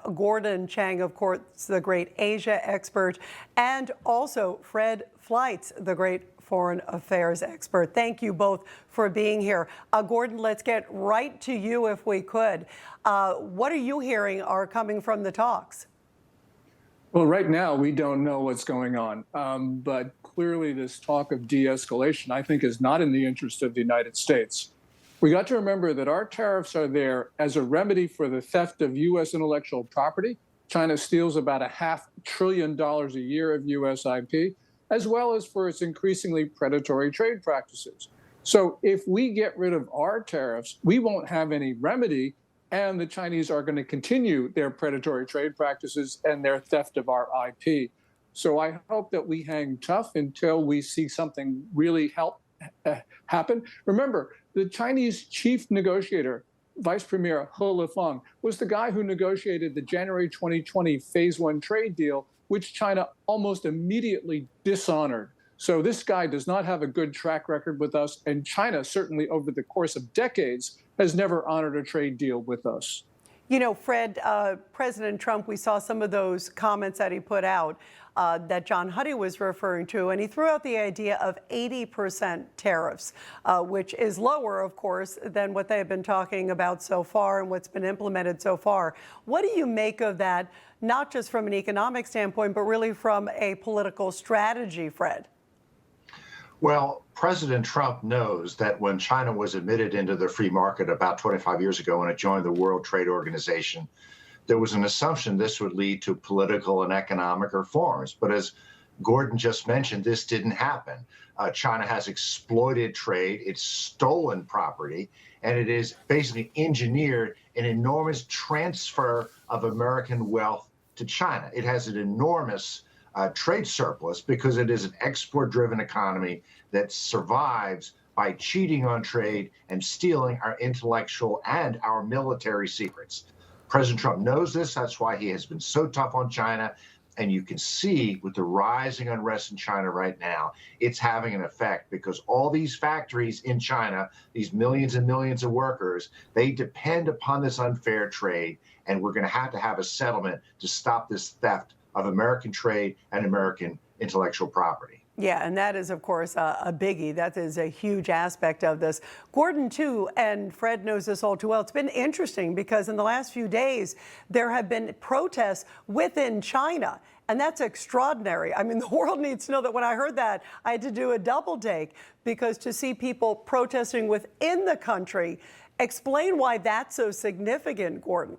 have Gordon Chang, of course, the great Asia expert, and also Fred Fleitz, the great foreign affairs expert. Thank you both for being here. Gordon, let's get right to you if we could. What are you hearing are coming from the talks? Well, right now, we don't know what's going on. But clearly, this talk of de-escalation, I think, is not in the interest of the United States. We got to remember that our tariffs are there as a remedy for the theft of U.S. intellectual property. China steals about $500 billion a year of U.S. IP, as well as for its increasingly predatory trade practices. So if we get rid of our tariffs, we won't have any remedy, and the Chinese are going to continue their predatory trade practices and their theft of our IP. So I hope that we hang tough until we see something really happen. Remember, the Chinese chief negotiator, Vice Premier He Lifeng, was the guy who negotiated the January 2020 Phase 1 trade deal, which China almost immediately dishonored. So this guy does not have a good track record with us, and China, certainly over the course of decades, has never honored a trade deal with us. You know, Fred, President Trump, we saw some of those comments that he put out that John Huddy was referring to, and he threw out the idea of 80% tariffs, which is lower, of course, than what they have been talking about so far and what's been implemented so far. What do you make of that, not just from an economic standpoint, but really from a political strategy, Fred? Well, President Trump knows that when China was admitted into the free market about 25 years ago when it joined the World Trade Organization, there was an assumption this would lead to political and economic reforms. But as Gordon just mentioned, this didn't happen. China has exploited trade, it's stolen property, and it is basically engineered an enormous transfer of American wealth to China. It has an enormous trade surplus because it is an export-driven economy that survives by cheating on trade and stealing our intellectual and our military secrets. President Trump knows this. That's why he has been so tough on China. And you can see with the rising unrest in China right now, it's having an effect because all these factories in China, these millions and millions of workers, they depend upon this unfair trade. And we're going to have a settlement to stop this theft of American trade and American intellectual property. Yeah, and that is, of course, a biggie. That is a huge aspect of this. Gordon, too, and Fred knows this all too well. It's been interesting because in the last few days, there have been protests within China, and that's extraordinary. I mean, the world needs to know that when I heard that, I had to do a double take because to see people protesting within the country, explain why that's so significant, Gordon.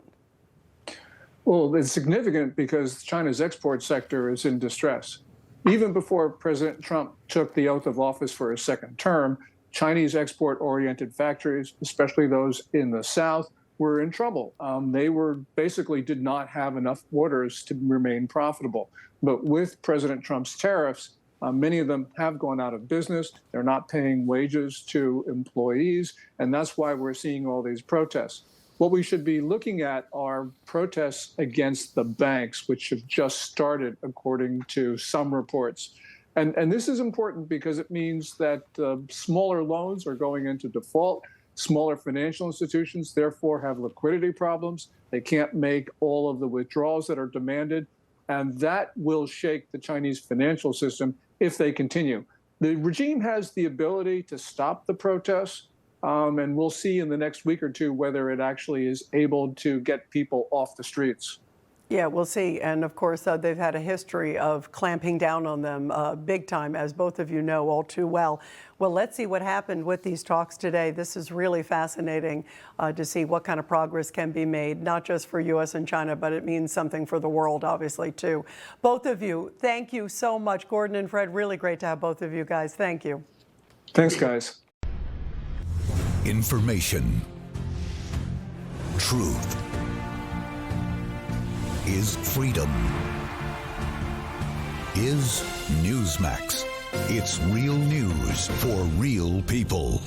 Well, it's significant because China's export sector is in distress. Even before President Trump took the oath of office for his second term, Chinese export-oriented factories, especially those in the South, were in trouble. They basically did not have enough orders to remain profitable. But with President Trump's tariffs, many of them have gone out of business. They're not paying wages to employees, and that's why we're seeing all these protests. What we should be looking at are protests against the banks, which have just started, according to some reports. And this is important because it means that smaller loans are going into default. Smaller financial institutions, therefore, have liquidity problems. They can't make all of the withdrawals that are demanded. And that will shake the Chinese financial system if they continue. The regime has the ability to stop the protests. And we'll see in the next week or two whether it actually is able to get people off the streets. Yeah, we'll see. And of course, they've had a history of clamping down on them big time, as both of you know all too well. Well, let's see what happened with these talks today. This is really fascinating to see what kind of progress can be made, not just for U.S. and China, but it means something for the world, obviously, too. Both of you, thank you so much. Gordon and Fred, really great to have both of you guys. Thank you. Thanks, guys. Information, truth is freedom, is Newsmax. It's real news for real people.